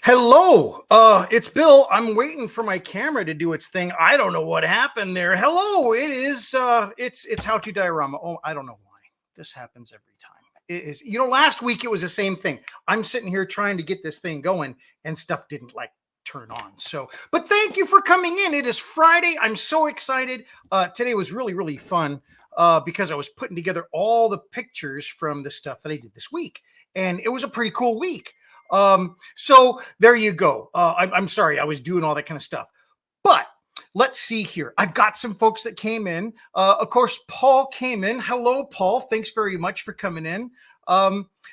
Hello, it's Bill. I'm waiting for my camera to do its thing. I don't know what happened there. Hello, it is it's How-To Diorama. Oh, I don't know why. This happens every time. It is, last week it was the same thing. I'm sitting here trying to get this thing going and stuff didn't turn on. So, but thank you for coming in. It is Friday. I'm so excited. Today was really fun because I was putting together all the pictures from the stuff that I did this week. And it was a pretty cool week. So there you go. I'm sorry, I was doing all that kind of stuff, but let's see here. I've got some folks that came in. Of course, Paul came in. Hello, Paul. Thanks very much for coming in.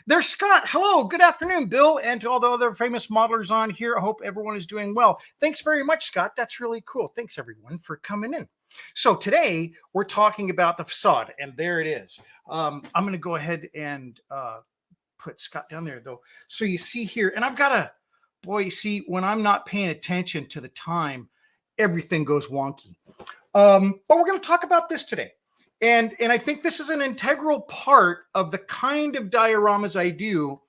There's Scott. Hello, good afternoon, Bill, and to all the other famous modelers on here. I hope everyone is doing well. Thanks very much, Scott. That's really cool. Thanks everyone for coming in. So today we're talking about the facade, and there it is. I'm going to go ahead and put Scott down there though. So you see here, and I've got you see, when I'm not paying attention to the time, everything goes wonky. But we're going to talk about this today. And I think this is an integral part of the kind of dioramas I do,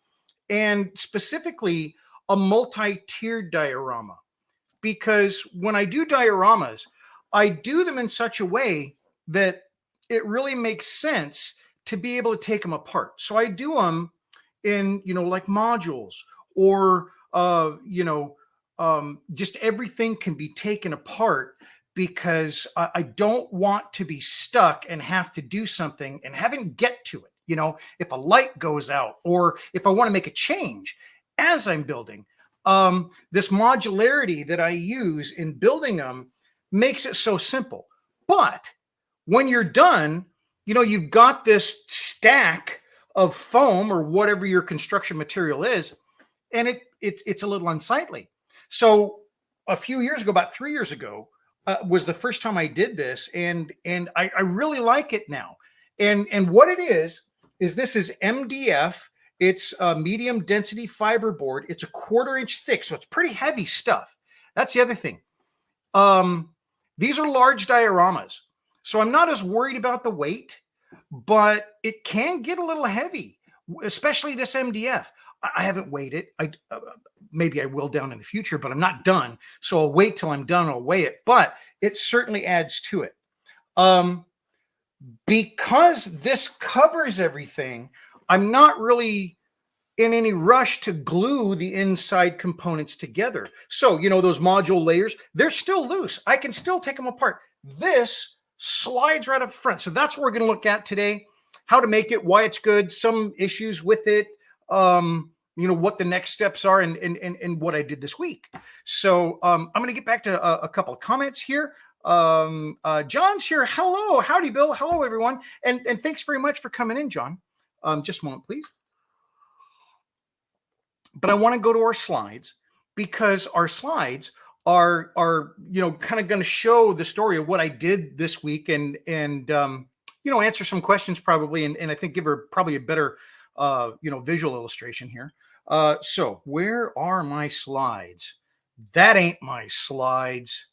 and specifically a multi-tiered diorama. Because when I do dioramas, I do them in such a way that it really makes sense to be able to take them apart. So I do them in, like modules, or, just everything can be taken apart because I don't want to be stuck and have to do something and having get to it. If a light goes out or if I want to make a change as I'm building, this modularity that I use in building them makes it so simple. But when you're done, you've got this stack of foam or whatever your construction material is, and it's a little unsightly. So a few years ago, about 3 years ago, was the first time I did this, and I really like it now. And what it is this is MDF. It's a medium density fiberboard. It's a 1/4 inch thick, so it's pretty heavy stuff. That's the other thing. These are large dioramas, so I'm not as worried about the weight, but it can get a little heavy, especially this MDF. I haven't weighed it. Maybe I will down in the future, but I'm not done. So I'll wait till I'm done. I'll weigh it, but it certainly adds to it. Because this covers everything, I'm not really in any rush to glue the inside components together. So, those module layers, they're still loose. I can still take them apart. This slides right up front. So that's what we're going to look at today, how to make it, why it's good, some issues with it, what the next steps are, and what I did this week. So I'm going to get back to a couple of comments here. John's here. Hello. Howdy, Bill. Hello, everyone. And thanks very much for coming in, John. Just a moment, please. But I want to go to our slides, because our slides are kind of going to show the story of what I did this week, and answer some questions probably, and I think give her probably a better visual illustration here. So where are my slides? That ain't my slides.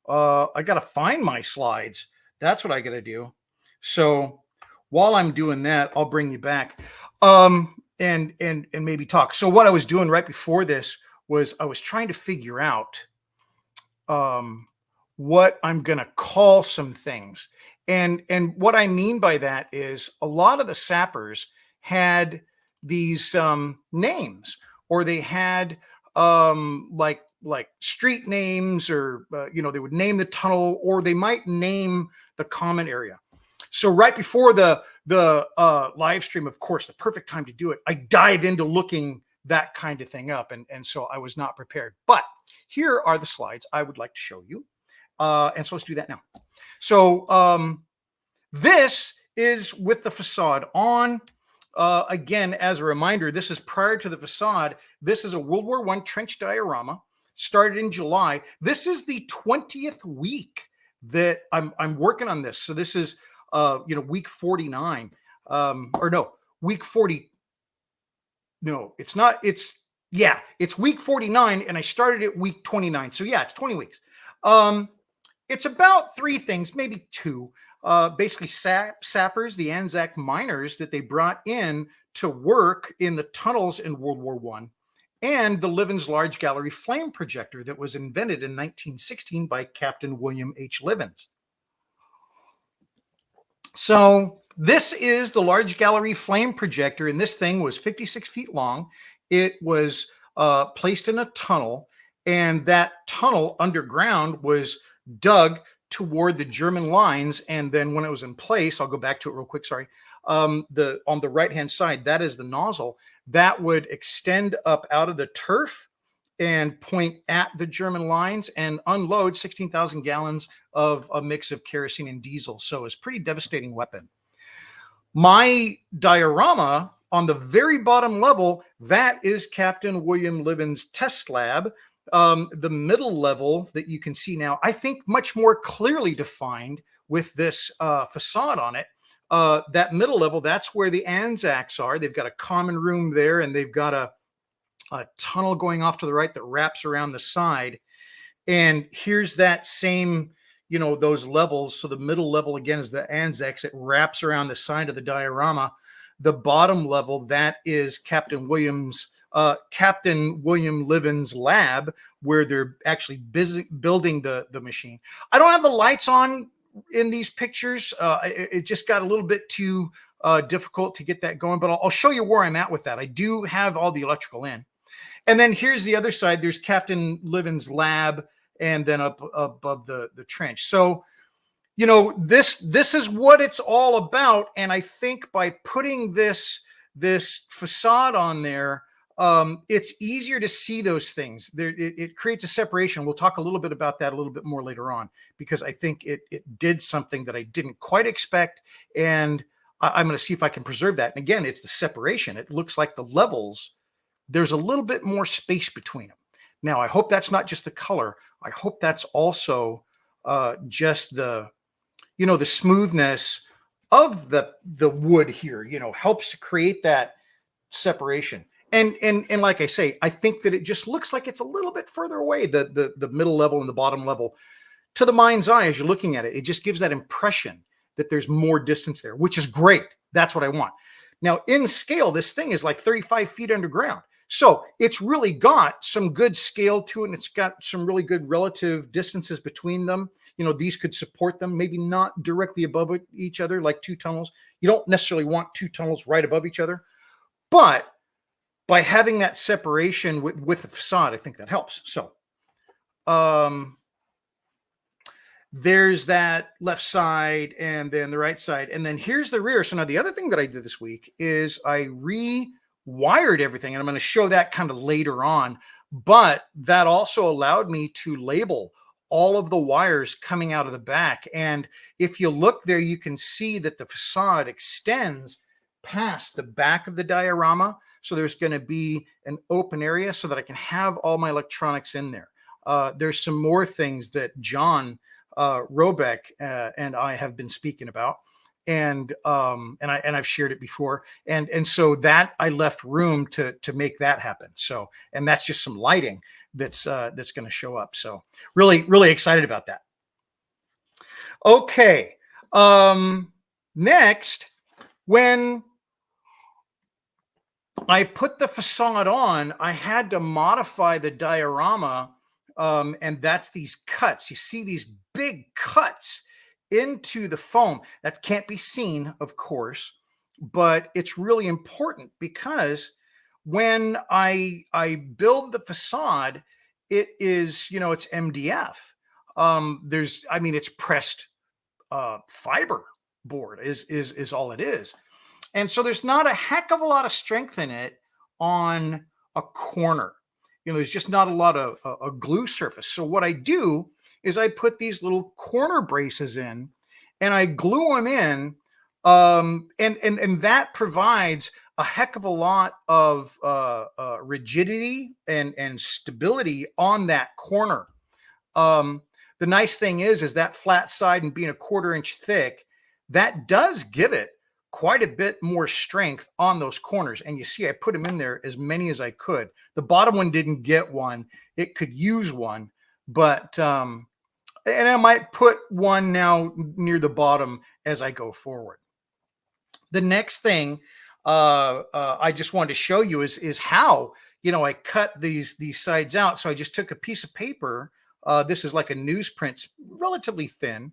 I got to find my slides. That's what I got to do. So while I'm doing that, I'll bring you back and maybe talk. So what I was doing right before this was I was trying to figure out what I'm going to call some things. And what I mean by that is a lot of the sappers had these names, or they had like street names, or they would name the tunnel, or they might name the common area. So right before the live stream, of course, the perfect time to do it, I dive into looking that kind of thing up. And so I was not prepared. But here are the slides I would like to show you. And so let's do that now. So this is with the facade on. Again, as a reminder, this is prior to the facade. This is a World War I trench diorama, started in July. This is the 20th week that I'm working on this. So this is week 49, or no, week 40. No, it's not. It's week 49, and I started at week 29. So yeah, it's 20 weeks. It's about 3 things, maybe 2. Basically sappers, the Anzac miners that they brought in to work in the tunnels in World War I, and the Livens large gallery flame projector that was invented in 1916 by Captain William H. Livens. So this is the large gallery flame projector, and this thing was 56 feet long. It was placed in a tunnel, and that tunnel underground was dug toward the German lines. And then when it was in place, I'll go back to it real quick, sorry. On the right-hand side, that is the nozzle that would extend up out of the turf and point at the German lines and unload 16,000 gallons of a mix of kerosene and diesel. So it's a pretty devastating weapon. My diorama on the very bottom level, that is Captain William Livens' test lab. The middle level that you can see now, I think much more clearly defined with this facade on it. That middle level, that's where the Anzacs are. They've got a common room there, and they've got a tunnel going off to the right that wraps around the side. And here's that same, those levels. So the middle level again is the Anzacs. It wraps around the side of the diorama. The bottom level, that is Captain William Livens' lab, where they're actually busy building the machine. I don't have the lights on in these pictures. It just got a little bit too difficult to get that going, but I'll show you where I'm at with that. I do have all the electrical in. And then here's the other side. There's Captain Livens' lab, and then up above the trench. So, this is what it's all about. And I think by putting this facade on there, it's easier to see those things. It creates a separation. We'll talk a little bit about that a little bit more later on, because I think it did something that I didn't quite expect. And I'm going to see if I can preserve that. And again, it's the separation. It looks like the levels, there's a little bit more space between them. Now, I hope that's not just the color. I hope that's also just the smoothness of the wood here, helps to create that separation. And like I say, I think that it just looks like it's a little bit further away, the middle level and the bottom level. To the mind's eye, as you're looking at it, it just gives that impression that there's more distance there, which is great. That's what I want. Now, in scale, this thing is like 35 feet underground. So it's really got some good scale to it, and it's got some really good relative distances between them. These could support them, maybe not directly above each other like two tunnels. You don't necessarily want two tunnels right above each other, but by having that separation with the facade, I think that helps. So there's that left side and then the right side. And then here's the rear. So now the other thing that I did this week is I rewired everything. And I'm going to show that kind of later on. But that also allowed me to label all of the wires coming out of the back. And if you look there, you can see that the facade extends past the back of the diorama. So there's going to be an open area so that I can have all my electronics in there. There's some more things that John Robeck and I have been speaking about, and I've shared it before, and so that I left room to make that happen. So, and that's just some lighting that's going to show up. So really excited about that. Okay, next, when I put the facade on, I had to modify the diorama, and that's these cuts. You see these big cuts into the foam that can't be seen, of course, but it's really important because when I build the facade, it is, it's MDF. It's pressed fiber board is all it is. And so there's not a heck of a lot of strength in it on a corner. There's just not a lot of a glue surface. So what I do is I put these little corner braces in and I glue them in. And that provides a heck of a lot of rigidity and stability on that corner. The nice thing is that flat side and being a 1/4 inch thick, that does give it quite a bit more strength on those corners. And you see, I put them in there as many as I could. The bottom one didn't get one. It could use one, but, and I might put one now near the bottom as I go forward. The next thing I just wanted to show you is how, I cut these sides out. So I just took a piece of paper. This is like a newsprint, relatively thin,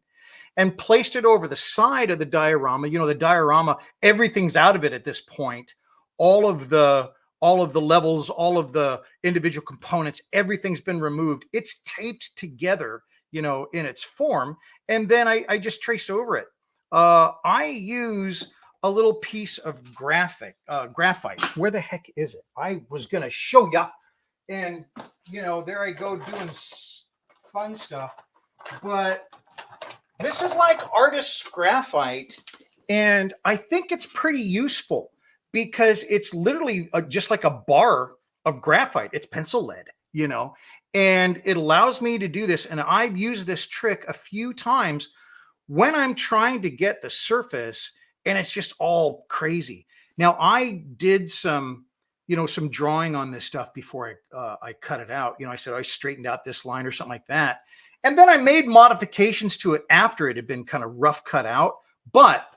and placed it over the side of the diorama. The diorama, everything's out of it at this point. All of the levels, all of the individual components, everything's been removed. It's taped together, in its form. And then I just traced over it. I use a little piece of graphite. Where the heck is it? I was going to show you. And, there I go doing fun stuff. But this is like artist's graphite. And I think it's pretty useful because it's literally just like a bar of graphite. It's pencil lead, and it allows me to do this. And I've used this trick a few times when I'm trying to get the surface and it's just all crazy. Now, I did some drawing on this stuff before I cut it out. I said I straightened out this line or something like that. And then I made modifications to it after it had been kind of rough cut out. But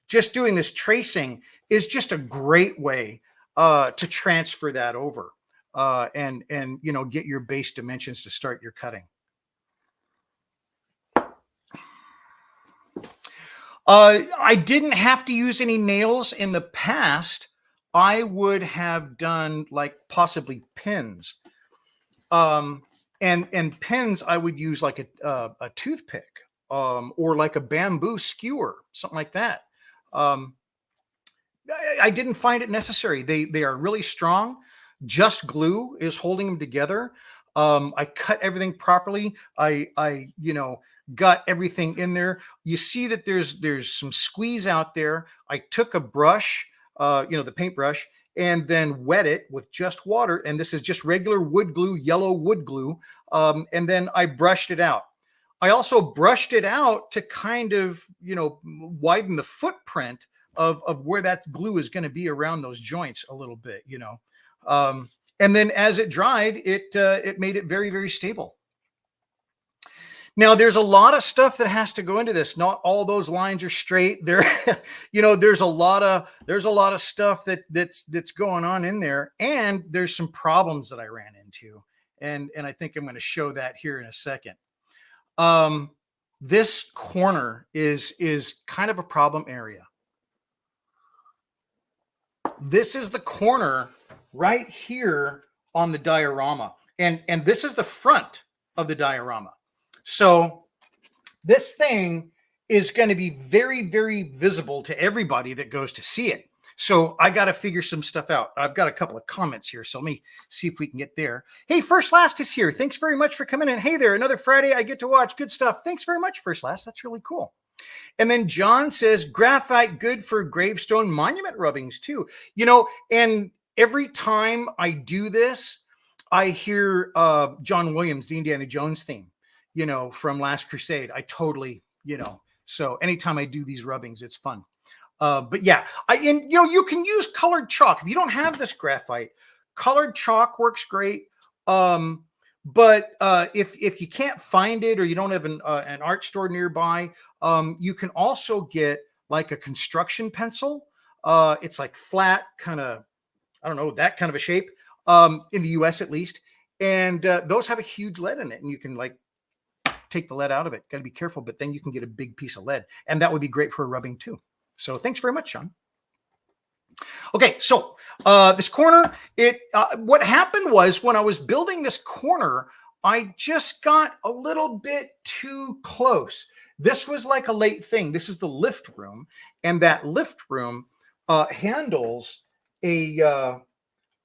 just doing this tracing is just a great way to transfer that over and get your base dimensions to start your cutting. I didn't have to use any nails in the past. I would have done like possibly pins. And pins, I would use like a toothpick or like a bamboo skewer, something like that. I didn't find it necessary. They are really strong. Just glue is holding them together. I cut everything properly. I got everything in there. You see that there's some squeeze out there. I took a brush, the paintbrush, and then wet it with just water. And this is just regular wood glue, yellow wood glue. And then I brushed it out. I also brushed it out to kind of, widen the footprint of where that glue is going to be around those joints a little bit, and then as it dried, it made it very, very stable. Now, there's a lot of stuff that has to go into this. Not all those lines are straight. There, there's a lot of stuff that's going on in there, and there's some problems that I ran into, and I think I'm going to show that here in a second. This corner is kind of a problem area. This is the corner right here on the diorama, and this is the front of the diorama. So this thing is going to be very, very visible to everybody that goes to see it. So I got to figure some stuff out. I've got a couple of comments here, so let me see if we can get there. Hey, First Last is here. Thanks very much for coming in. Hey there, another Friday I get to watch. Good stuff. Thanks very much, First Last. That's really cool. And then John says, graphite good for gravestone monument rubbings too. And every time I do this, I hear John Williams, the Indiana Jones theme, from Last Crusade. I totally, so anytime I do these rubbings, it's fun. But yeah, you can use colored chalk. If you don't have this graphite, colored chalk works great. But if you can't find it or you don't have an art store nearby, you can also get like a construction pencil. It's like flat, kind of, I don't know, that kind of a shape, in the US at least. And those have a huge lead in it, and you can like take the lead out of it. Got to be careful, but then you can get a big piece of lead, and that would be great for rubbing too. So thanks very much, Sean. Okay, so this corner, what happened was when I was building this corner, I just got a little bit too close. This was like a late thing. This is the lift room, and that lift room handles a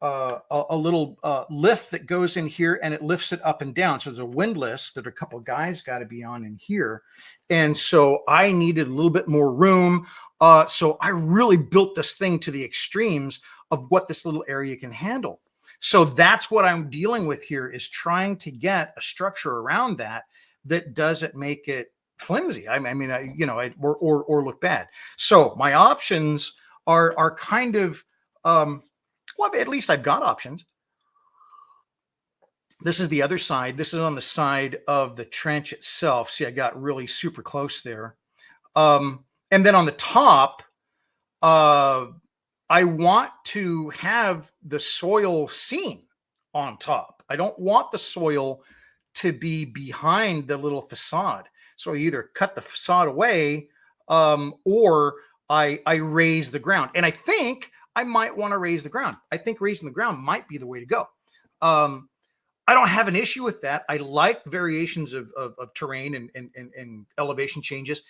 little lift that goes in here, and it lifts it up and down. So there's a windlass that a couple of guys got to be on in here. And so I needed a little bit more room. So I really built this thing to the extremes of what this little area can handle. So that's what I'm dealing with here, is trying to get a structure around that doesn't make it flimsy. Or look bad. So my options are kind of, well, at least I've got options. This is the other side. This is on the side of the trench itself. See, I got really super close there. And then on the top, I want to have the soil seen on top. I don't want the soil to be behind the little facade. So I either cut the facade away, or I raise the ground. And I think I might want to raise the ground. I think raising the ground might be the way to go. I don't have an issue with that. I like variations of terrain and elevation changes.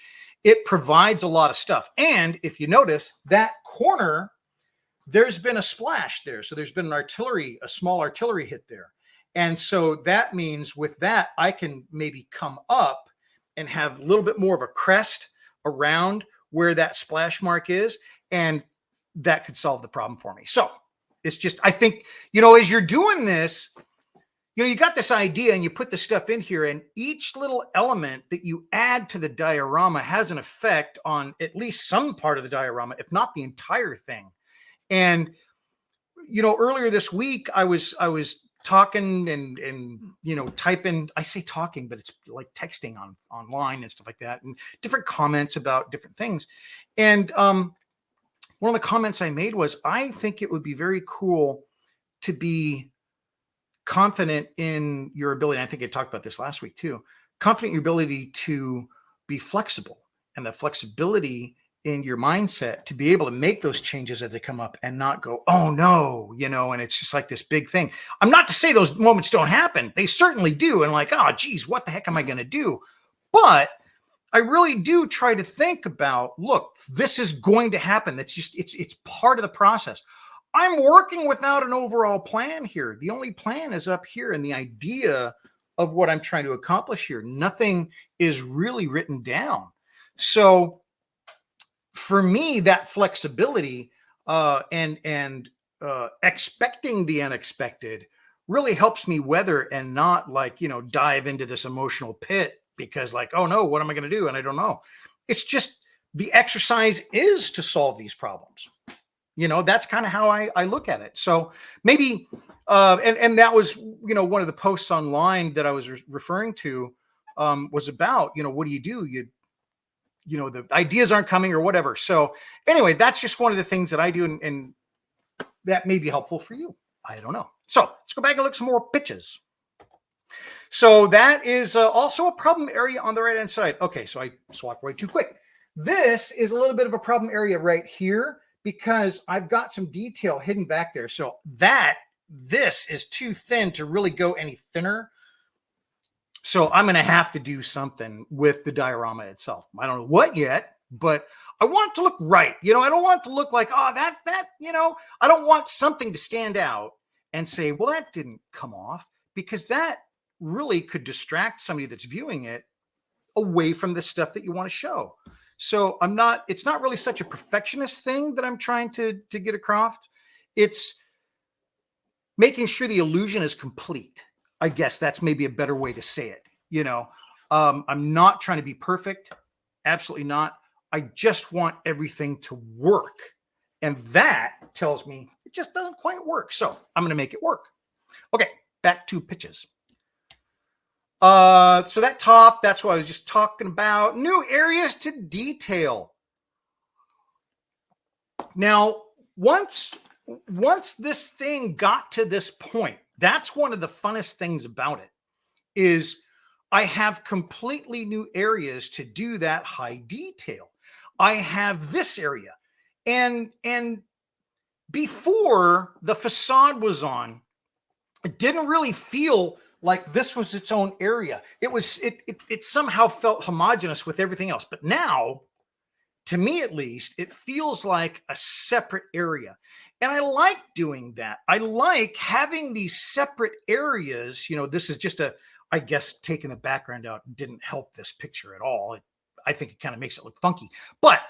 It provides a lot of stuff. And if you notice that corner, there's been a splash there. So there's been a small artillery hit there. And so that means with that, I can maybe come up and have a little bit more of a crest around where that splash mark is. And that could solve the problem for me. So it's just, I think, as you're doing this, you got this idea and you put the stuff in here, and each little element that you add to the diorama has an effect on at least some part of the diorama, if not the entire thing. And, earlier this week, I was talking and typing, I say talking, but it's like texting online and stuff like that, and different comments about different things. And one of the comments I made was, I think it would be very cool to be confident in your ability. I think I talked about this last week too. Confident in your ability to be flexible, and the flexibility in your mindset to be able to make those changes as they come up and not go, oh no, and it's just like this big thing. I'm not to say those moments don't happen. They certainly do. And like, oh, geez, what the heck am I going to do? But I really do try to think about, look, this is going to happen. It's just, it's part of the process. I'm working without an overall plan here. The only plan is up here, and the idea of what I'm trying to accomplish here. Nothing is really written down. So for me, that flexibility and expecting the unexpected really helps me weather and not dive into this emotional pit because oh no, what am I going to do? And I don't know. It's just the exercise is to solve these problems. That's kind of how I look at it. So maybe, and that was, one of the posts online that I was referring to was about, what do? You the ideas aren't coming or whatever. So anyway, that's just one of the things that I do. And that may be helpful for you. I don't know. So let's go back and look some more pictures. So that is also a problem area on the right-hand side. Okay, so I swapped way too quick. This is a little bit of a problem area right here because I've got some detail hidden back there. So this is too thin to really go any thinner. So I'm going to have to do something with the diorama itself. I don't know what yet, but I want it to look right. I don't want it to look like, oh, that, I don't want something to stand out and say, well, that didn't come off, because that really could distract somebody that's viewing it away from the stuff that you want to show. So it's not really such a perfectionist thing that I'm trying to get across. It's making sure the illusion is complete. I guess that's maybe a better way to say it. I'm not trying to be perfect. Absolutely not. I just want everything to work. And that tells me it just doesn't quite work. So I'm going to make it work. Okay, back to pitches. So that top, that's what I was just talking about. New areas to detail. Now, once this thing got to this point, that's one of the funnest things about it is I have completely new areas to do that high detail. I have this area, and before the facade was on, it didn't really feel like this was its own area. It somehow felt homogenous with everything else. But now, to me at least, it feels like a separate area. And I like doing that. I like having these separate areas. This is just I guess taking the background out didn't help this picture at all. I think it kind of makes it look funky. But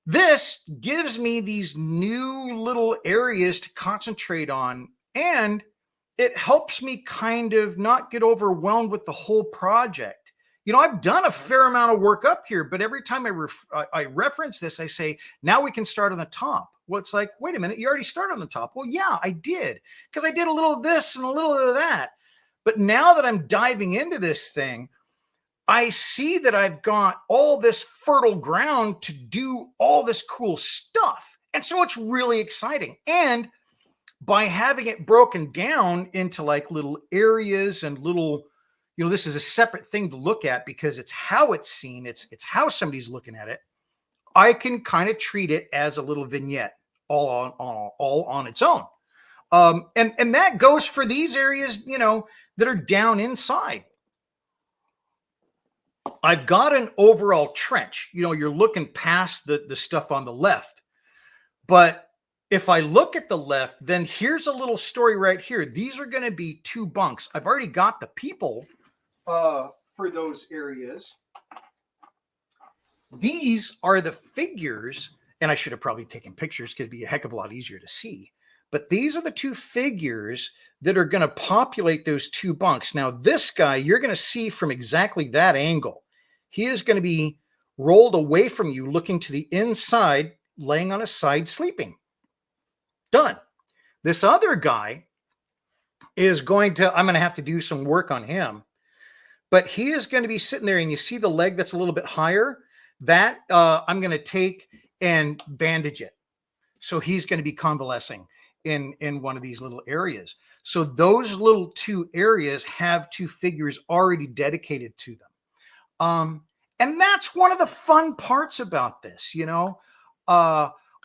this gives me these new little areas to concentrate on. And it helps me kind of not get overwhelmed with the whole project. I've done a fair amount of work up here, but every time I reference this, I say, now we can start on the top. Well, it's like, wait a minute, you already started on the top. Well, yeah, I did, because I did a little of this and a little of that. But now that I'm diving into this thing, I see that I've got all this fertile ground to do all this cool stuff. And so it's really exciting. And by having it broken down into like little areas and little, this is a separate thing to look at because it's how it's seen. It's how somebody's looking at it. I can kind of treat it as a little vignette all on its own. And that goes for these areas, that are down inside. I've got an overall trench. You're looking past the stuff on the left. But if I look at the left, then here's a little story right here. These are going to be 2 bunks. I've already got the people for those areas. These are the figures, and I should have probably taken pictures because it'd be a heck of a lot easier to see. But these are the 2 figures that are going to populate those 2 bunks. Now, this guy, you're going to see from exactly that angle. He is going to be rolled away from you, looking to the inside, laying on his side, sleeping. Done. This other guy is I'm going to have to do some work on him, but he is going to be sitting there, and you see the leg that's a little bit higher, that I'm going to take and bandage it. So he's going to be convalescing in one of these little areas. So those little 2 areas have 2 figures already dedicated to them. And that's one of the fun parts about this,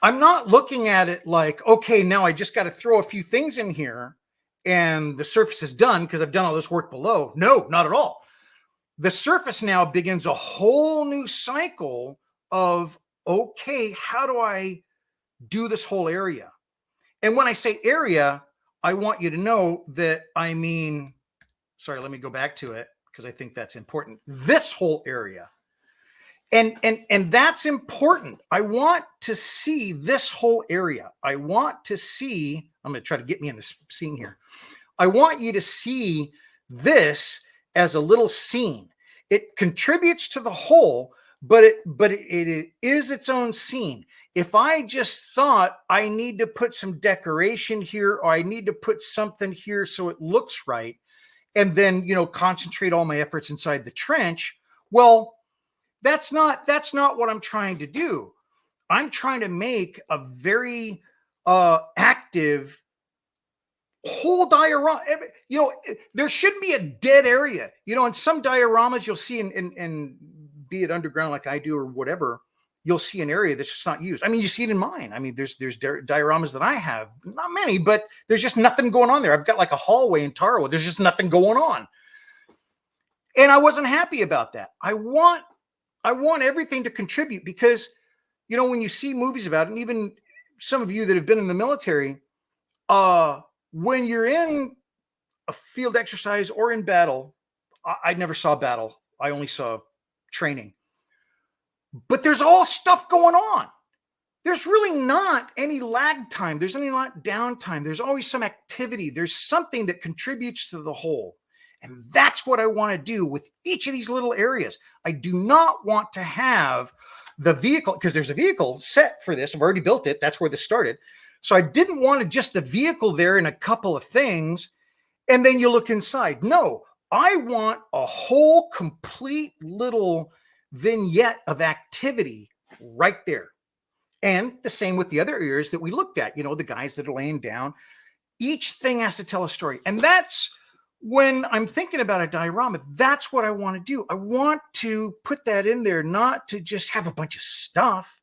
I'm not looking at it like, okay, now I just got to throw a few things in here and the surface is done because I've done all this work below. No, not at all. The surface now begins a whole new cycle of, okay, how do I do this whole area? And when I say area, I want you to know that I mean, sorry, let me go back to it because I think that's important. This whole area. And that's important. I want to see this whole area. I want to see, I'm going to try to get me in this scene here. I want you to see this as a little scene. It contributes to the whole, but it is its own scene. If I just thought I need to put some decoration here, or I need to put something here so it looks right, and then, concentrate all my efforts inside the trench, well, that's not what I'm trying to do. I'm trying to make a very active whole diorama. There shouldn't be a dead area. In some dioramas you'll see, in be it underground like I do or whatever, you'll see an area that's just not used. I mean, you see it in mine. I mean, there's dioramas that I have, not many, but there's just nothing going on there. I've got like a hallway in Tarawa. There's just nothing going on. And I wasn't happy about that. I want everything to contribute because, when you see movies about it, and even some of you that have been in the military, when you're in a field exercise or in battle, I never saw battle. I only saw training. But there's all stuff going on. There's really not any lag time. There's any downtime. There's always some activity. There's something that contributes to the whole. And that's what I want to do with each of these little areas. I do not want to have the vehicle, because there's a vehicle set for this. I've already built it. That's where this started. So I didn't want just the vehicle there and a couple of things, and then you look inside. No, I want a whole complete little vignette of activity right there. And the same with the other areas that we looked at, the guys that are laying down. Each thing has to tell a story. And that's when I'm thinking about a diorama, that's what I want to do. I want to put that in there, not to just have a bunch of stuff,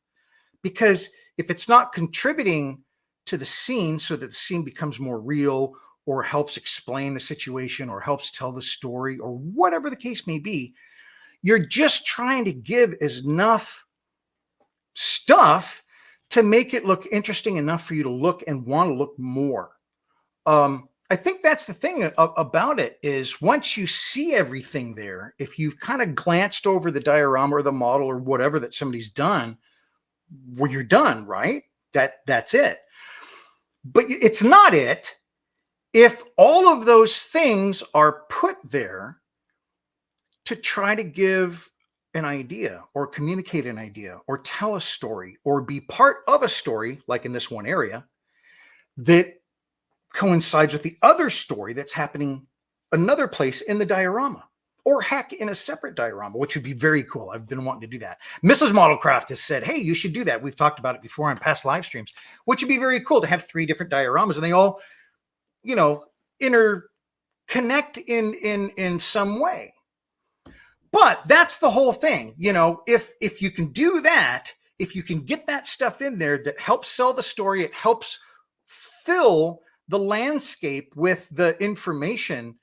because if it's not contributing to the scene so that the scene becomes more real or helps explain the situation or helps tell the story or whatever the case may be, you're just trying to give enough stuff to make it look interesting enough for you to look and want to look more. I think that's the thing about it is once you see everything there, if you've kind of glanced over the diorama or the model or whatever that somebody's done, well, you're done, right? That's it. But it's not it if all of those things are put there to try to give an idea or communicate an idea or tell a story or be part of a story, like in this one area, that coincides with the other story that's happening another place in the diorama. or heck, in a separate diorama, which would be very cool. I've been wanting to do that. Mrs. Modelcraft has said, hey, you should do that. We've talked about it before on past live streams, which would be very cool to have 3 different dioramas, and they all, you know, interconnect in some way. But that's the whole thing. You know, if you can do that, if you can get that stuff in there that helps sell the story, it helps fill the landscape with the information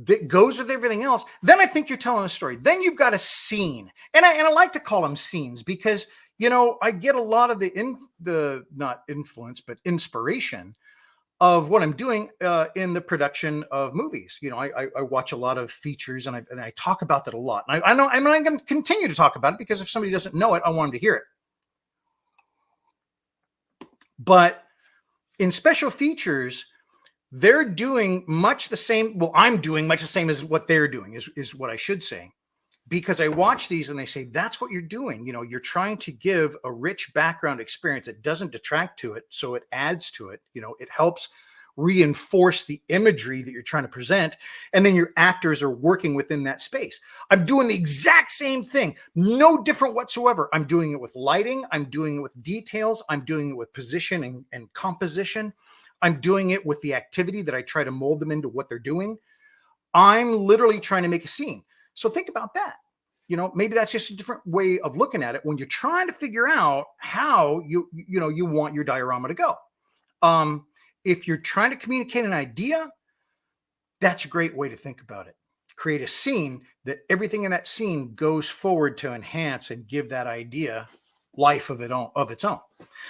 that goes with everything else, then I think you're telling a story. Then you've got a scene. And I like to call them scenes because, you know, I get a lot of the not influence, but inspiration of what I'm doing in the production of movies. You know, I watch a lot of features and I talk about that a lot. And I know I'm going to continue to talk about it because if somebody doesn't know it, I want them to hear it. But in special features, they're doing much the same. Well, I'm doing much the same as what they're doing is what I should say, because I watch these and they say, that's what you're doing. You know, you're trying to give a rich background experience that doesn't detract to it. So it adds to it. You know, it helps reinforce the imagery that you're trying to present. And then your actors are working within that space. I'm doing the exact same thing, no different whatsoever. I'm doing it with lighting. I'm doing it with details. I'm doing it with position and composition. I'm doing it with the activity that I try to mold them into what they're doing. I'm literally trying to make a scene. So think about that. You know, maybe that's just a different way of looking at it when you're trying to figure out how you want your diorama to go. If you're trying to communicate an idea, that's a great way to think about it. Create a scene that everything in that scene goes forward to enhance and give that idea life of its own.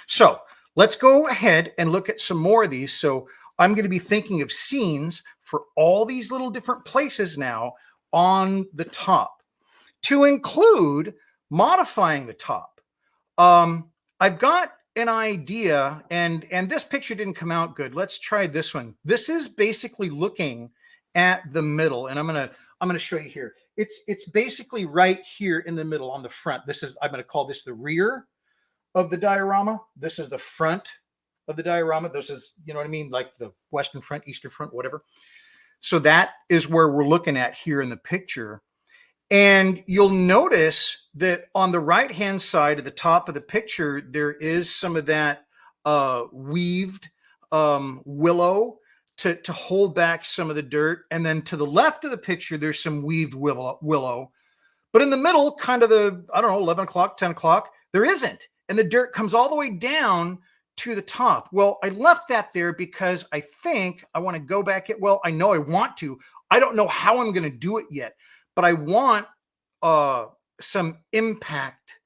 So let's go ahead and look at some more of these. So I'm going to be thinking of scenes for all these little different places now on the top, to include modifying the top. I've got an idea, and this picture didn't come out good. Let's try this one. This is basically looking at the middle, and I'm gonna show you here. It's basically right here in the middle on the front. I'm going to call this the rear of the diorama. This is the front of the diorama. This is, you know what I mean, like the western front, eastern front, whatever. So that is where we're looking at here in the picture. And you'll notice that on the right-hand side of the top of the picture, there is some of that weaved willow to hold back some of the dirt. And then to the left of the picture, there's some weaved willow. But in the middle, kind of the, I don't know, 11 o'clock, 10 o'clock, there isn't. And the dirt comes all the way down to the top. Well, I left that there because I think I want to go back. Well, I know I want to. I don't know how I'm going to do it yet. But I want some impact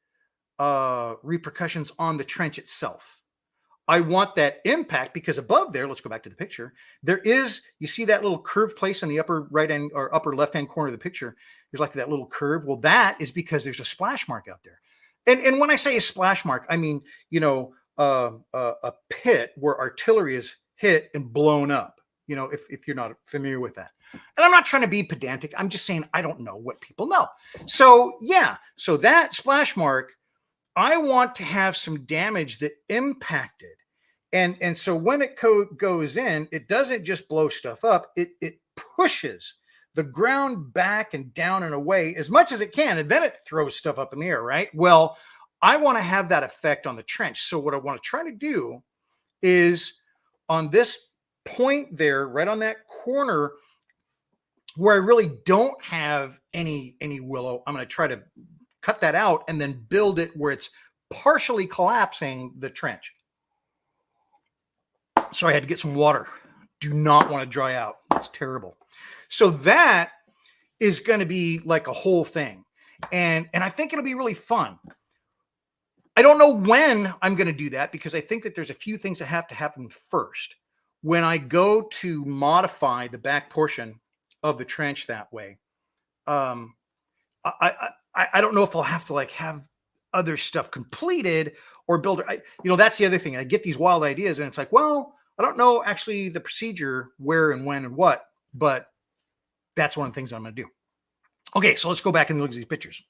repercussions on the trench itself. I want that impact because above there, let's go back to the picture. There is, you see that little curved place in the upper right hand or upper left hand corner of the picture. There's like that little curve. Well, that is because there's a splash mark out there. And when I say a splash mark, I mean, you know, a pit where artillery is hit and blown up. You know, if you're not familiar with that. And I'm not trying to be pedantic. I'm just saying I don't know what people know. So yeah, so that splash mark, I want to have some damage that impacted. And so when it goes in, it doesn't just blow stuff up. It pushes the ground back and down and away as much as it can. And then it throws stuff up in the air, right? Well, I want to have that effect on the trench. So what I want to try to do is on this point there, right on that corner where I really don't have any willow, I'm going to try to cut that out and then build it where it's partially collapsing the trench. So I had to get some water. Do not want to dry out. It's terrible. So that is going to be like a whole thing. And I think it'll be really fun. I don't know when I'm going to do that because I think that there's a few things that have to happen first. When I go to modify the back portion of the trench that way, I don't know if I'll have to like have other stuff completed or build it. You know, that's the other thing. I get these wild ideas and it's like, well, I don't know actually the procedure, where and when and what, but that's one of the things I'm going to do. Okay, so let's go back and look at these pictures.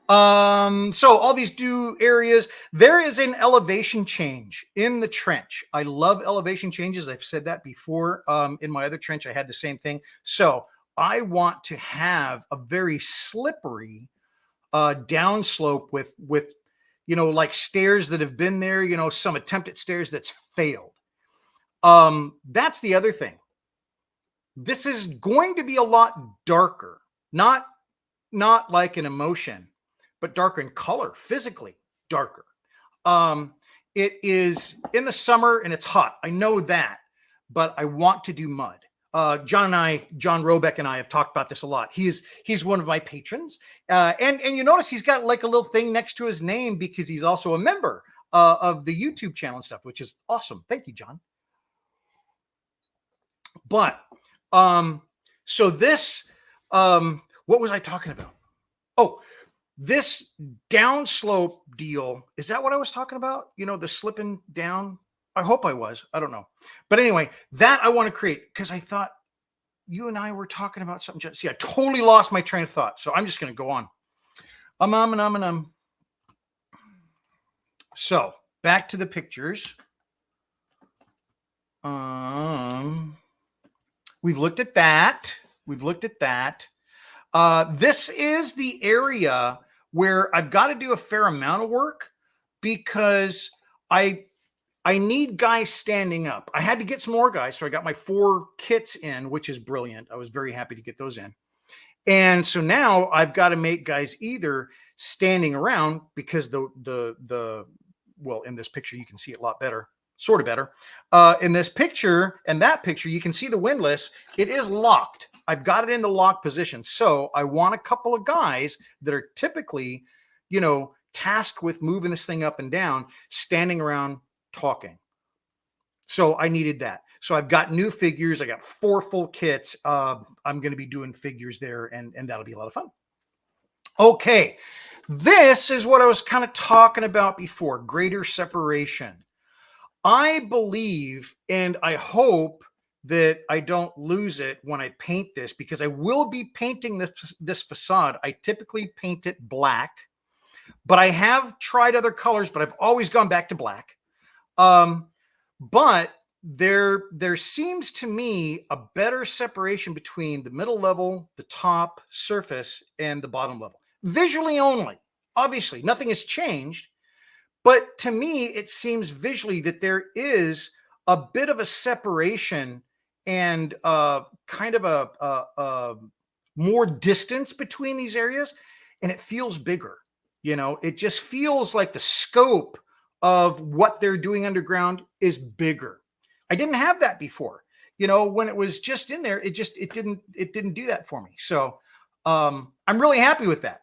So all these areas, there is an elevation change in the trench. I love elevation changes. I've said that before. In my other trench, I had the same thing. So I want to have a very slippery downslope with like stairs that have been there, some attempt at stairs that's failed. That's the other thing. This is going to be a lot darker, not like an emotion, but darker in color, physically darker. It is in the summer and it's hot. I know that, but I want to do mud. John Robeck and I have talked about this a lot. He's one of my patrons. And you notice he's got like a little thing next to his name because he's also a member of the YouTube channel and stuff, which is awesome. Thank you, John. But so this, what was I talking about? Oh, this downslope deal. Is that what I was talking about? The slipping down. I hope I was. I don't know. But anyway, that I want to create because I thought you and I were talking about something. See, I totally lost my train of thought. So I'm just going to go on. So back to the pictures. We've looked at that. This is the area where I've got to do a fair amount of work because I need guys standing up. I had to get some more guys, so I got my 4 kits in, which is brilliant. I was very happy to get those in. And so now I've got to make guys either standing around because well, in this picture, you can see it a lot better, sort of better. In this picture and that picture, you can see the windlass. It is locked. I've got it in the lock position. So I want a couple of guys that are typically, tasked with moving this thing up and down, standing around talking. So I needed that. So I've got new figures. I got 4 full kits. I'm going to be doing figures there, and that'll be a lot of fun. Okay. This is what I was kind of talking about before, greater separation. I believe, and I hope that I don't lose it when I paint this, because I will be painting this facade. I typically paint it black, but I have tried other colors, but I've always gone back to black. But there seems to me a better separation between the middle level, the top surface, and the bottom level. Visually only. Obviously, nothing has changed. But to me, it seems visually that there is a bit of a separation and kind of a more distance between these areas, and it feels bigger. It just feels like the scope of what they're doing underground is bigger. I didn't have that before. When it was just in there, it didn't do that for me. So I'm really happy with that.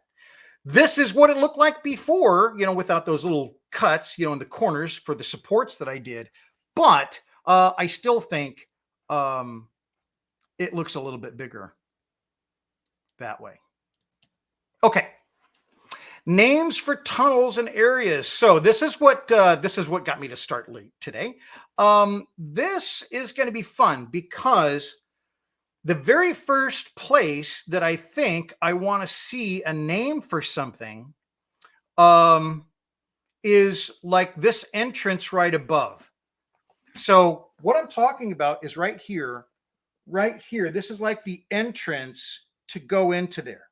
This is what it looked like before, without those little cuts, in the corners for the supports that I did. But I still think it looks a little bit bigger that way. Okay. Names for tunnels and areas. So this is what got me to start late today. This is going to be fun because the very first place that I think I want to see a name for something is like this entrance right above. So what I'm talking about is right here. This is like the entrance to go into there.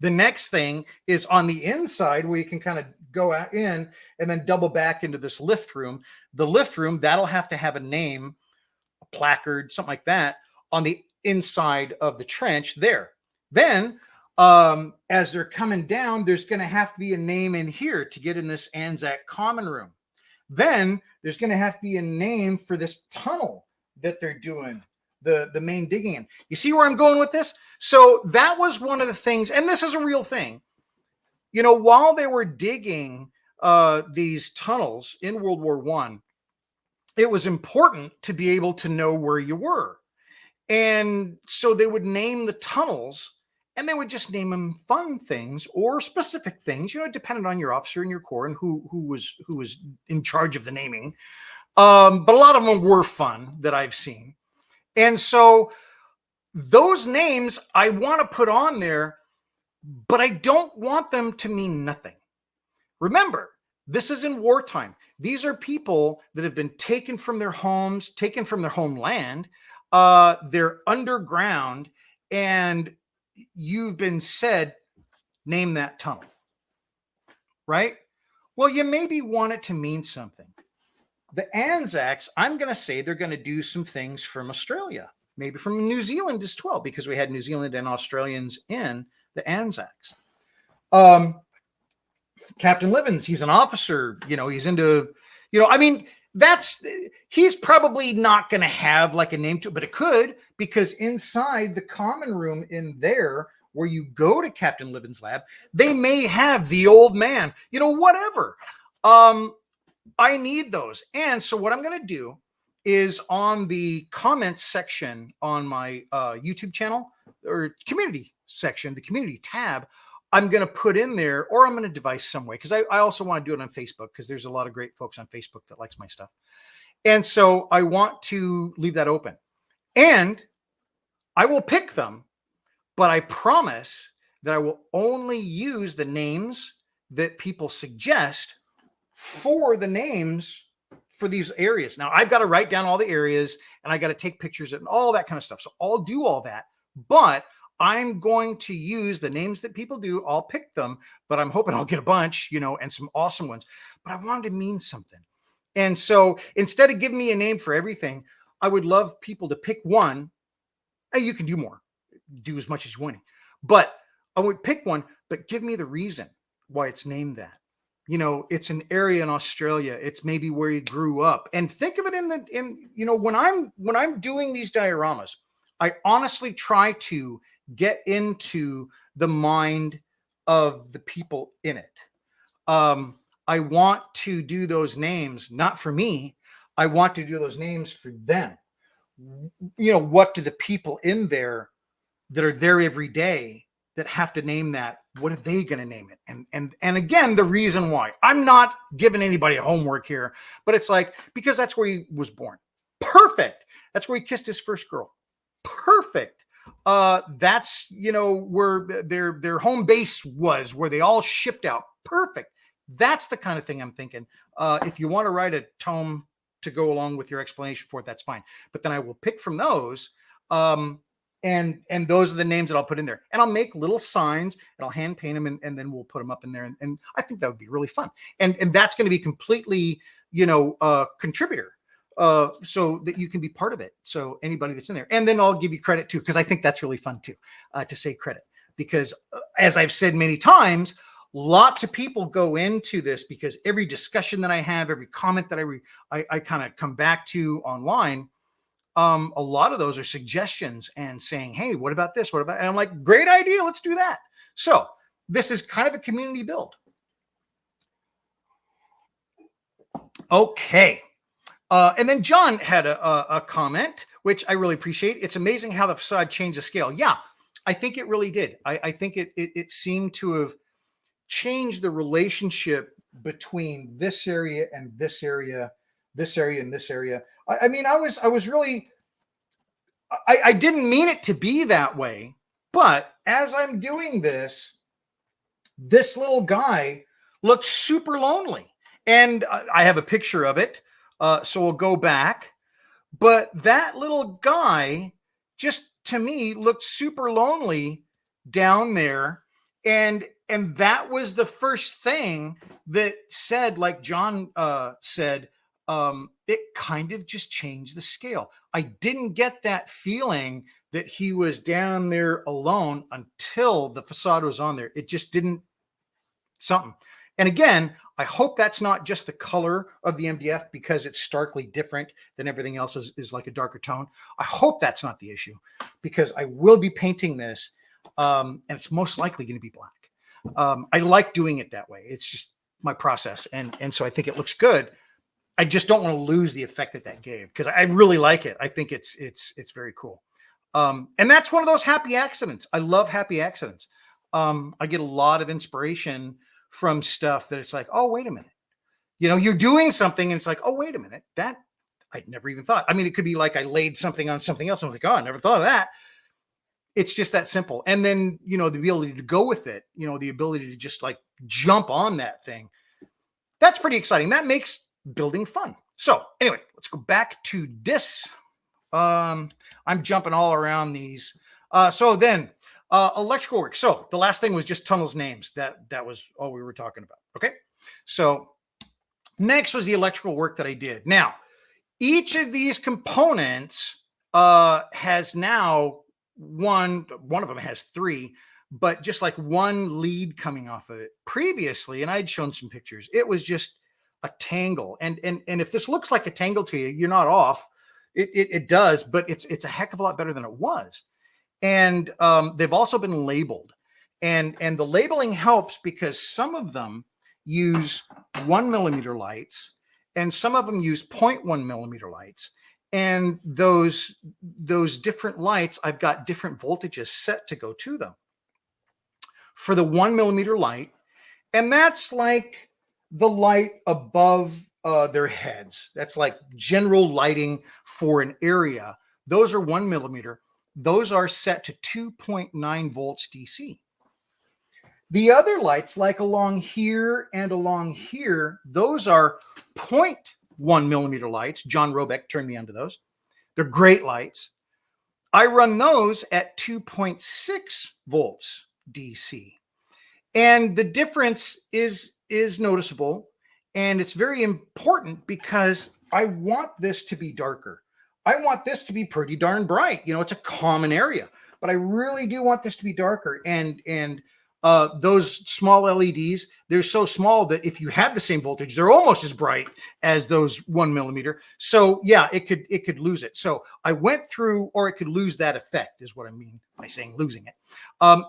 The next thing is on the inside where you can kind of go out in and then double back into this lift room. The lift room, that'll have to have a name, a placard, something like that on the inside of the trench there. Then as they're coming down, there's going to have to be a name in here to get in this Anzac common room. Then there's going to have to be a name for this tunnel that they're doing the main digging in. You see where I'm going with this? So that was one of the things, and this is a real thing. While they were digging these tunnels in World War I, it was important to be able to know where you were. And so they would name the tunnels, and they would just name them fun things or specific things, depending on your officer and your corps and who was in charge of the naming. But a lot of them were fun that I've seen. And so those names I want to put on there, but I don't want them to mean nothing. Remember, this is in wartime. These are people that have been taken from their homes, taken from their homeland. They're underground, and you've been said, name that tunnel, right? Well, you maybe want it to mean something. The Anzacs, I'm going to say they're going to do some things from Australia, maybe from New Zealand as well, because we had New Zealand and Australians in the Anzacs. Captain Livens, he's an officer, he's into, I mean, he's probably not going to have like a name to it, but it could, because inside the common room in there, where you go to Captain Livens' lab, they may have the old man, whatever. I need those. And so what I'm going to do is on the comments section on my YouTube channel or community section, the community tab, I'm going to put in there, or I'm going to device some way, because I also want to do it on Facebook, because there's a lot of great folks on Facebook that likes my stuff. And so I want to leave that open. And I will pick them, but I promise that I will only use the names that people suggest for the names for these areas. Now I've got to write down all the areas, and I got to take pictures and all that kind of stuff. So I'll do all that, but I'm going to use the names that people do. I'll pick them, but I'm hoping I'll get a bunch, and some awesome ones, but I wanted to mean something. And so instead of giving me a name for everything, I would love people to pick one. And you can do more, do as much as you want, but I would pick one, but give me the reason why it's named that. It's an area in Australia. It's maybe where you grew up, and think of it when I'm doing these dioramas, I honestly try to get into the mind of the people in it. I want to do those names, not for me. I want to do those names for them. What do the people in there that are there every day that have to name that, what are they going to name it? And again, the reason why. I'm not giving anybody homework here, but it's like, because that's where he was born. Perfect. That's where he kissed his first girl. Perfect. That's, where their home base was, where they all shipped out. Perfect. That's the kind of thing I'm thinking. If you want to write a tome to go along with your explanation for it, that's fine. But then I will pick from those. And those are the names that I'll put in there, and I'll make little signs, and I'll hand paint them, and then we'll put them up in there. And I think that would be really fun. And that's going to be completely, contributor, so that you can be part of it. So anybody that's in there, and then I'll give you credit too, because I think that's really fun too, to say credit, because as I've said many times, lots of people go into this because every discussion that I have, every comment that I kind of come back to online, a lot of those are suggestions and saying, hey, what about this? What about, and I'm like, great idea. Let's do that. So this is kind of a community build. Okay. And then John had a comment, which I really appreciate. It's amazing how the facade changed the scale. Yeah, I think it really did. I think it seemed to have changed the relationship between this area and this area, this area and this area. I mean, I was really, I didn't mean it to be that way, but as I'm doing this little guy looks super lonely, and I have a picture of it. So we'll go back, but that little guy just, to me, looked super lonely down there. And that was the first thing that said, like John said, it kind of just changed the scale. I didn't get that feeling that he was down there alone until the facade was on there. It just didn't something. And again, I hope that's not just the color of the MDF, because it's starkly different than everything else is like a darker tone. I hope that's not the issue, because I will be painting this, and it's most likely going to be black. I like doing it that way. It's just my process. And so I think it looks good. I just don't want to lose the effect that gave, because I really like it. I think it's very cool. And that's one of those happy accidents. I love happy accidents. I get a lot of inspiration from stuff that it's like, oh, wait a minute. You're doing something and it's like, oh, wait a minute. That I'd never even thought. I mean, it could be like I laid something on something else. I was like, oh, I never thought of that. It's just that simple. And then, the ability to go with it, the ability to just like jump on that thing. That's pretty exciting. That makes building fun. So anyway, let's go back to this. I'm jumping all around these. So then electrical work. So the last thing was just tunnels names. That was all we were talking about. Okay. So next was the electrical work that I did. Now, each of these components has now one of them has three, but just like one lead coming off of it. Previously, and I'd shown some pictures, it was just a tangle. And if this looks like a tangle to you, you're not off. It does, but it's a heck of a lot better than it was. And they've also been labeled. And the labeling helps because some of them use 1 millimeter lights and some of them use 0.1 millimeter lights. And those different lights, I've got different voltages set to go to them. For the 1 millimeter light, and that's like the light above their heads. That's like general lighting for an area. Those are 1 millimeter. Those are set to 2.9 volts DC. The other lights, like along here and along here, those are 0.1 millimeter lights. John Robeck turned me onto those. They're great lights. I run those at 2.6 volts DC. And the difference is noticeable. And it's very important because I want this to be darker. I want this to be pretty darn bright. You know, it's a common area, but I really do want this to be darker. And those small LEDs, they're so small that if you had the same voltage, they're almost as bright as those 1 millimeter. So yeah, it could lose it. So I went through, or it could lose that effect is what I mean by saying losing it.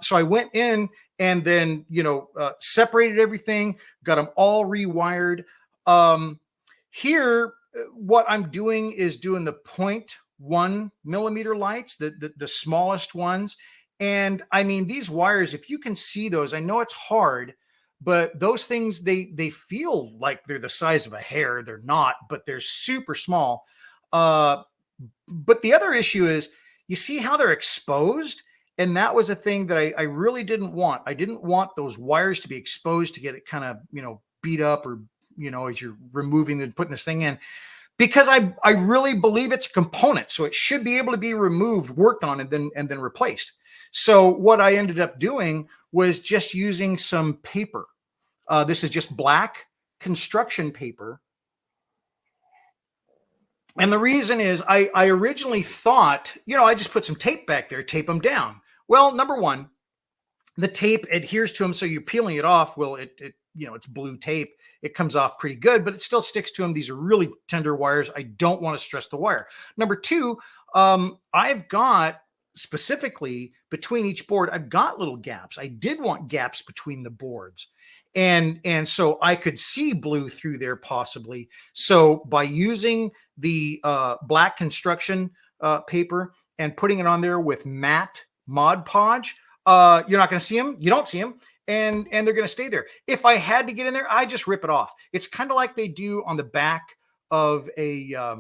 So I went in and then, separated everything, got them all rewired. Here, what I'm doing is doing the 0.1 millimeter lights, the smallest ones. And I mean, these wires, if you can see those, I know it's hard, but those things, they feel like they're the size of a hair. They're not, but they're super small. But the other issue is, you see how they're exposed? And that was a thing that I really didn't want. I didn't want those wires to be exposed to get it kind of, beat up or, as you're removing and putting this thing in. Because I really believe it's a component, so it should be able to be removed, worked on, and then replaced. So what I ended up doing was just using some paper. This is just black construction paper. And the reason is I originally thought, I just put some tape back there, tape them down. Well, number one, the tape adheres to them, so you're peeling it off. Well, it's blue tape. It comes off pretty good, but it still sticks to them. These are really tender wires. I don't want to stress the wire. Number two, I've got specifically between each board, I've got little gaps. I did want gaps between the boards. And so I could see blue through there possibly. So by using the black construction paper and putting it on there with matte Mod Podge, you're not going to see them. You don't see them. And they're going to stay there. If I had to get in there, I just rip it off. It's kind of like they do on the back of a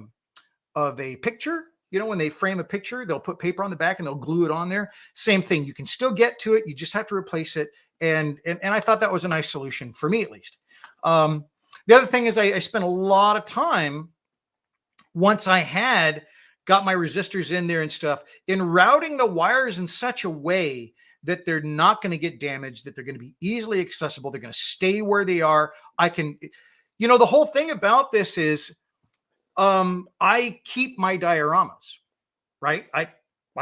picture. When they frame a picture, they'll put paper on the back and they'll glue it on there. Same thing. You can still get to it. You just have to replace it. And I thought that was a nice solution for me, at least. The other thing is I spent a lot of time, once I had got my resistors in there and stuff, in routing the wires in such a way that they're not going to get damaged, that they're going to be easily accessible. They're going to stay where they are. I can, the whole thing about this is, I keep my dioramas, right? I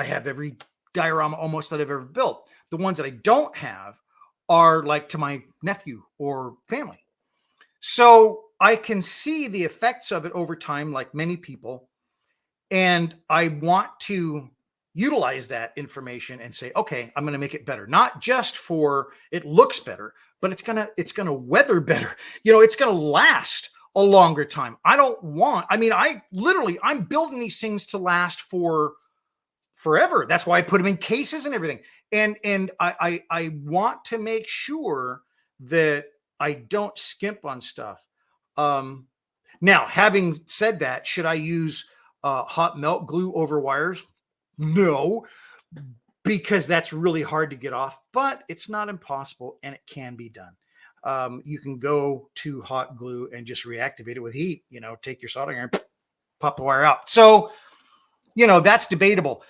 have every diorama almost that I've ever built. The ones that I don't have are like to my nephew or family. So I can see the effects of it over time, like many people. And I want to utilize that information and say, okay, I'm going to make it better. Not just for it looks better, but it's going to weather better. It's going to last a longer time. I'm building these things to last for forever. That's why I put them in cases and everything. And I want to make sure that I don't skimp on stuff. Now, having said that, should I use hot melt glue over wires? No, because that's really hard to get off, but it's not impossible and it can be done. You can go to hot glue and just reactivate it with heat, take your soldering iron, pop the wire out. So, that's debatable.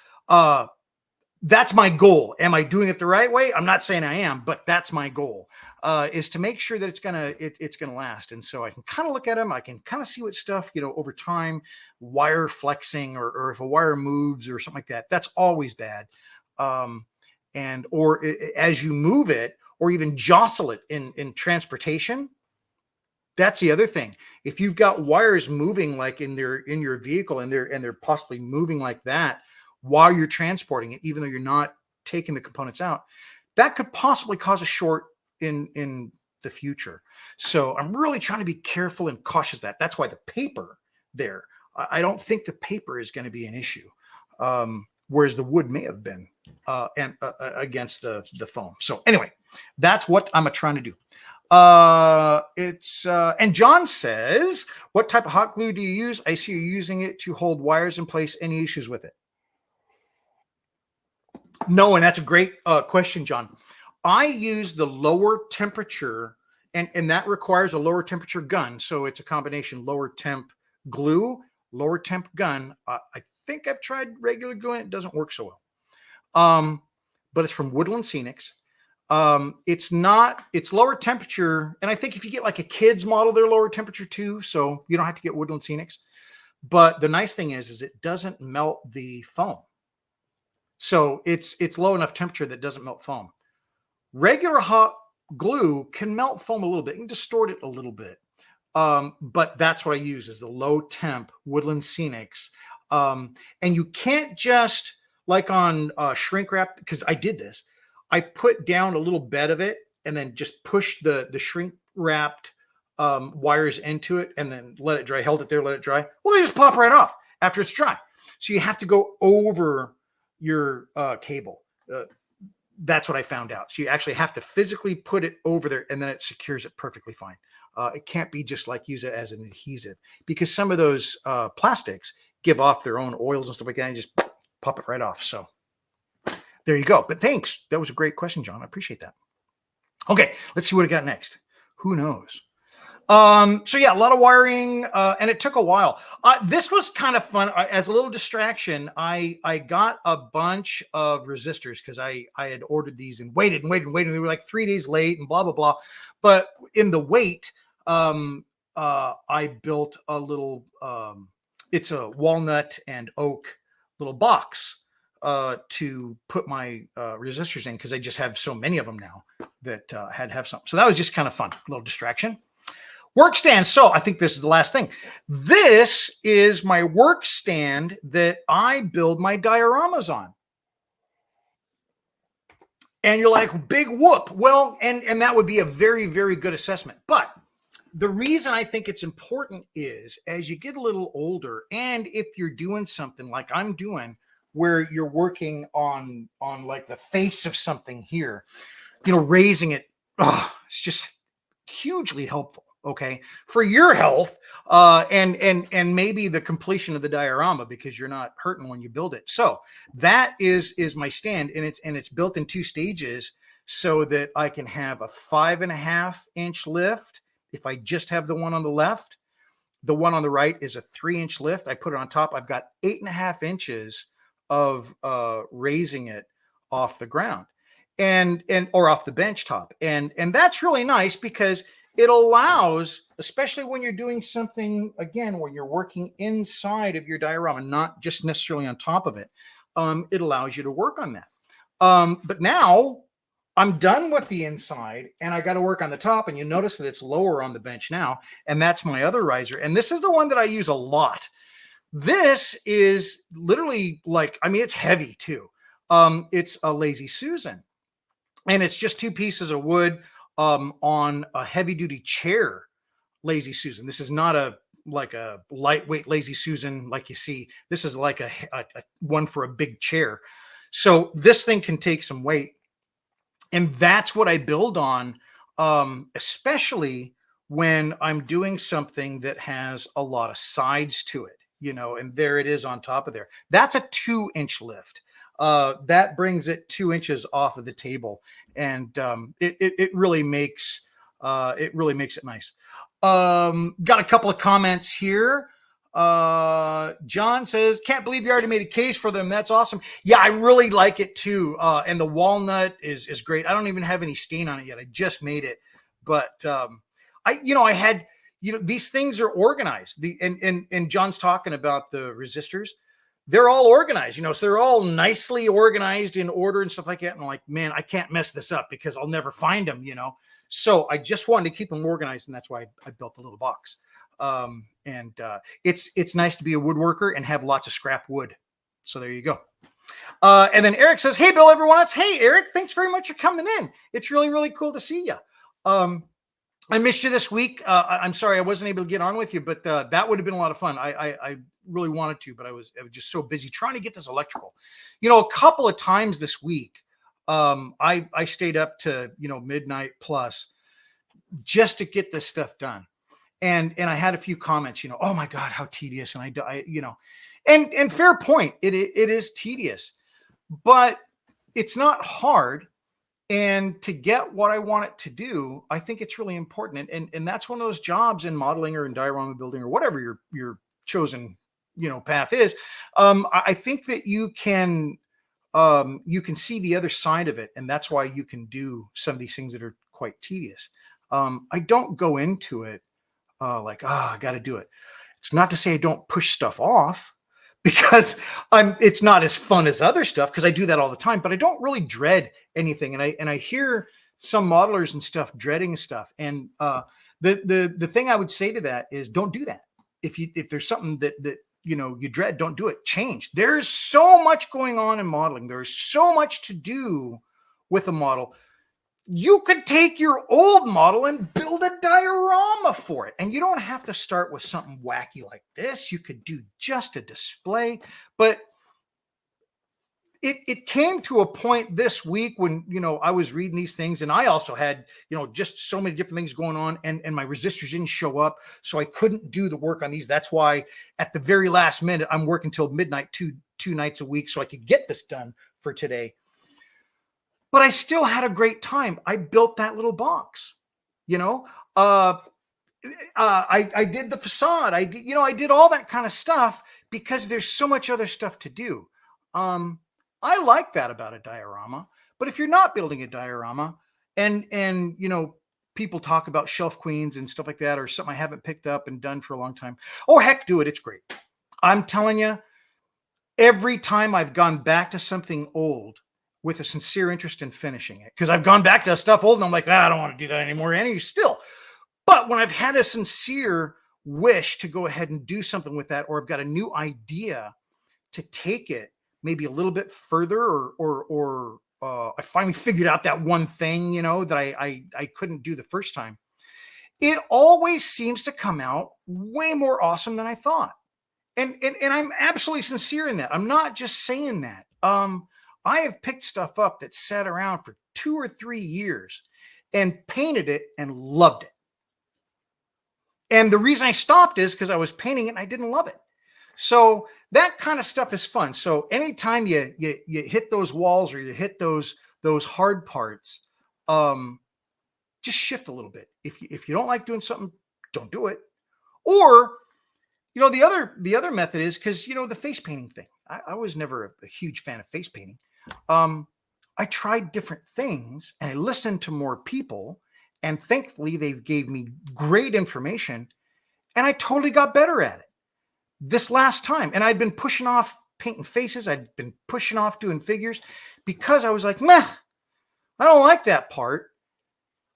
that's my goal. Am I doing it the right way? I'm not saying I am, but that's my goal, is to make sure that it's gonna last. And so I can kind of look at them. I can kind of see what stuff, over time, wire flexing, or if a wire moves or something like that. That's always bad. Um, and or as you move it, or even jostle it in transportation. That's the other thing. If you've got wires moving like in your vehicle, and they're possibly moving like that while you're transporting it, even though you're not taking the components out, that could possibly cause a short in the future. So I'm really trying to be careful and cautious of that. That's why the paper there, I don't think the paper is going to be an issue. Whereas the wood may have been, and against the foam. So anyway, that's what I'm trying to do. And John says, what type of hot glue do you use? I see you using it to hold wires in place. Any issues with it? No, and that's a great question, John. I use the lower temperature, and that requires a lower temperature gun. So it's a combination lower temp glue, lower temp gun. I think I've tried regular glue, and it doesn't work so well. But it's from Woodland Scenics. It's lower temperature. And I think if you get like a kid's model, they're lower temperature too. So you don't have to get Woodland Scenics. But the nice thing is it doesn't melt the foam. So it's low enough temperature that doesn't melt foam. Regular hot glue can melt foam a little bit and distort it a little bit. But that's what I use, is the low temp Woodland Scenics. And you can't just, like on shrink wrap, because I did this. I put down a little bed of it and then just push the shrink wrapped wires into it and then let it dry, held it there, let it dry. Well, they just pop right off after it's dry. So you have to go over your cable. That's what I found out. So you actually have to physically put it over there, and then it secures it perfectly fine. It can't be just like use it as an adhesive, because some of those plastics give off their own oils and stuff like that, and just pop it right off. So there you go. But thanks. That was a great question, John. I appreciate that. Okay, let's see what I got next. Who knows? So yeah, a lot of wiring, and it took a while. This was kind of fun. As a little distraction, I got a bunch of resistors because I had ordered these and waited. They were like 3 days late and blah, blah, blah. But in the wait, I built a little, it's a walnut and oak little box to put my resistors in, because I just have so many of them now that had to have something. So that was just kind of fun, a little distraction. Work stand. So I think this is the last thing. This is my work stand that I build my dioramas on. And you're like, big whoop. Well, and that would be a very, very good assessment. But the reason I think it's important is, as you get a little older, and if you're doing something like I'm doing, where you're working on like the face of something here, raising it, it's just hugely helpful. Okay, for your health, and maybe the completion of the diorama, because you're not hurting when you build it. So that is my stand, and it's built in 2 stages, so that I can have a 5.5 inch lift if I just have the one on the left. The one on the right is a 3 inch lift. I put it on top. I've got 8.5 inches of raising it off the ground, and or off the bench top, and that's really nice, because it allows, especially when you're doing something, again, where you're working inside of your diorama, not just necessarily on top of it, it allows you to work on that. But now I'm done with the inside, and I got to work on the top, and you notice that it's lower on the bench now, and that's my other riser. And this is the one that I use a lot. This is literally like, it's heavy too. It's a Lazy Susan, and it's just 2 pieces of wood on a heavy duty chair Lazy Susan. This is not a lightweight Lazy Susan like you see. This is like a one for a big chair. So this thing can take some weight, and that's what I build on, especially when I'm doing something that has a lot of sides to it, and there it is on top of there. That's a 2 inch lift. That brings it 2 inches off of the table, and it really makes it nice. Got a couple of comments here. John says, can't believe you already made a case for them. That's awesome. Yeah, I really like it too. And the walnut is great. I don't even have any stain on it yet. I just made it, but I had, these things are organized. And John's talking about the resistors. They're all organized, so they're all nicely organized in order and stuff like that. And I'm like, man, I can't mess this up because I'll never find them, So I just wanted to keep them organized, and that's why I built the little box. It's nice to be a woodworker and have lots of scrap wood. So there you go. And then Eric says, hey, Bill, everyone. Hey, Eric, thanks very much for coming in. It's really, really cool to see you. I missed you this week. I'm sorry I wasn't able to get on with you, but that would have been a lot of fun. I really wanted to, but I was just so busy trying to get this electrical. A couple of times this week, I stayed up to midnight plus just to get this stuff done. And I had a few comments, oh my God, how tedious. And and fair point. It is tedious, but it's not hard. And to get what I want it to do, I think it's really important. And that's one of those jobs in modeling or in diorama building or whatever your chosen, path is. I think that you can see the other side of it. And that's why you can do some of these things that are quite tedious. I don't go into it I got to do it. It's not to say I don't push stuff off, because it's not as fun as other stuff, because I do that all the time, but I don't really dread anything. And I hear some modelers and stuff dreading stuff. And the thing I would say to that is, don't do that. If there's something that you dread, don't do it. Change. There's so much going on in modeling. There's so much to do with a model. You could take your old model and build a diorama for it. And you don't have to start with something wacky like this. You could do just a display. But it came to a point this week when, I was reading these things, and I also had, just so many different things going on, and my resistors didn't show up. So I couldn't do the work on these. That's why at the very last minute, I'm working till midnight, two nights a week, so I could get this done for today. But I still had a great time. I built that little box, I did the facade. I did all that kind of stuff because there's so much other stuff to do. I like that about a diorama. But if you're not building a diorama and people talk about shelf queens and stuff like that, or something I haven't picked up and done for a long time, oh, heck, do it. It's great. I'm telling you, every time I've gone back to something old with a sincere interest in finishing it, because I've gone back to stuff old and I'm like, I don't want to do that anymore. And still, but when I've had a sincere wish to go ahead and do something with that, or I've got a new idea to take it maybe a little bit further, or I finally figured out that one thing, that I couldn't do the first time, it always seems to come out way more awesome than I thought. And I'm absolutely sincere in that. I'm not just saying that. I have picked stuff up that sat around for 2 or 3 years and painted it and loved it. And the reason I stopped is because I was painting it and I didn't love it. So that kind of stuff is fun. So anytime you hit those walls, or you hit those hard parts, just shift a little bit. If you don't like doing something, don't do it. Or, the other method is, because, the face painting thing. I was never a huge fan of face painting. I tried different things and I listened to more people, and thankfully they gave me great information, and I totally got better at it this last time. And I'd been pushing off painting faces. I'd been pushing off doing figures because I was like, meh, I don't like that part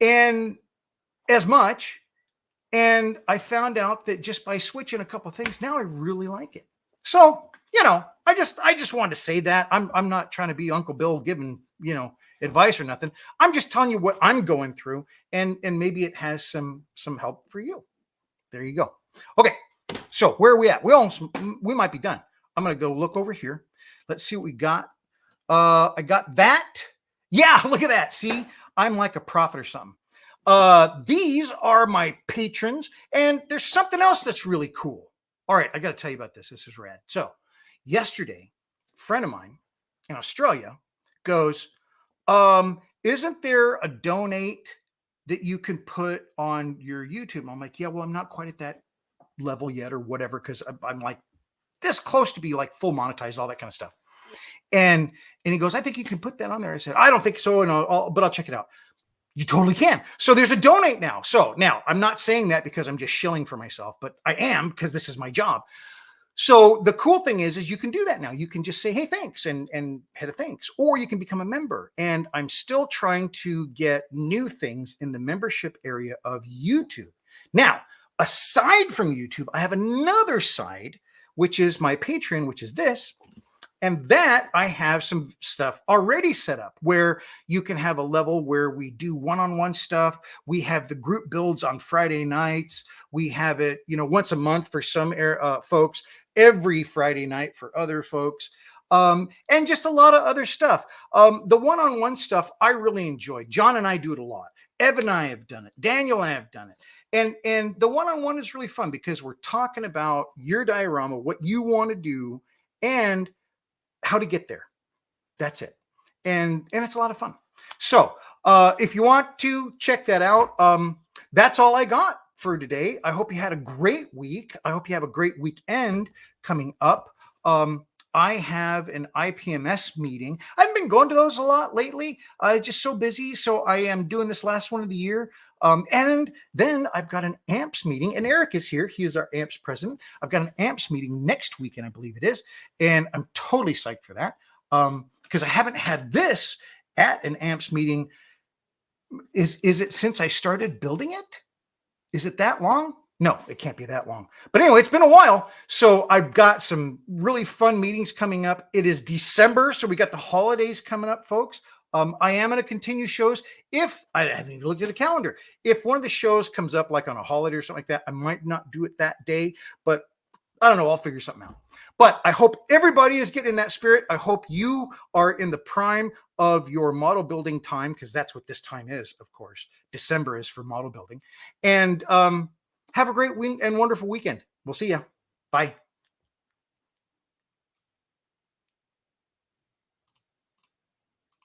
and as much. And I found out that just by switching a couple of things, now I really like it. So, I just wanted to say that. I'm not trying to be Uncle Bill giving, advice or nothing. I'm just telling you what I'm going through, and maybe it has some help for you. There you go. Okay. So where are we at? We might be done. I'm going to go look over here. Let's see what we got. I got that. Yeah, look at that. See, I'm like a prophet or something. These are my patrons, and there's something else that's really cool. All right, I got to tell you about this. This is rad. So yesterday, a friend of mine in Australia goes, isn't there a donate that you can put on your YouTube? I'm like, yeah, well, I'm not quite at that level yet or whatever, because I'm like this close to be like full monetized, all that kind of stuff. And he goes, I think you can put that on there. I said, I don't think so, but I'll check it out. You totally can. So there's a donate now. So now I'm not saying that because I'm just shilling for myself, but I am, because this is my job. So the cool thing is you can do that now. You can just say, hey, thanks, and hit a thanks, or you can become a member. And I'm still trying to get new things in the membership area of YouTube. Now, aside from YouTube, I have another side, which is my Patreon, which is this. And that I have some stuff already set up where you can have a level where we do one-on-one stuff. We have the group builds on Friday nights. We have it, once a month for some folks, every Friday night for other folks, and just a lot of other stuff. The one-on-one stuff I really enjoy. John and I do it a lot. Ev and I have done it. Daniel and I have done it. And the one-on-one is really fun because we're talking about your diorama, what you want to do, and how to get there. That's it. And it's a lot of fun. So if you want to check that out, that's all I got for today. I hope you had a great week. I hope you have a great weekend coming up. I have an IPMS meeting. I've been going to those a lot lately. Just so busy. So I am doing this last one of the year. And then I've got an AMPS meeting, and Eric is here. He is our AMPS president. I've got an AMPS meeting next weekend, I believe it is. And I'm totally psyched for that because I haven't had this at an AMPS meeting. Is it since I started building it? Is it that long? No, it can't be that long. But anyway, it's been a while. So I've got some really fun meetings coming up. It is December, so we got the holidays coming up, folks. I am going to continue shows. If I haven't even looked at a calendar, if one of the shows comes up like on a holiday or something like that, I might not do it that day, but I don't know. I'll figure something out. But I hope everybody is getting in that spirit. I hope you are in the prime of your model building time, because that's what this time is, of course. December is for model building. And have a great and wonderful weekend. We'll see you. Bye.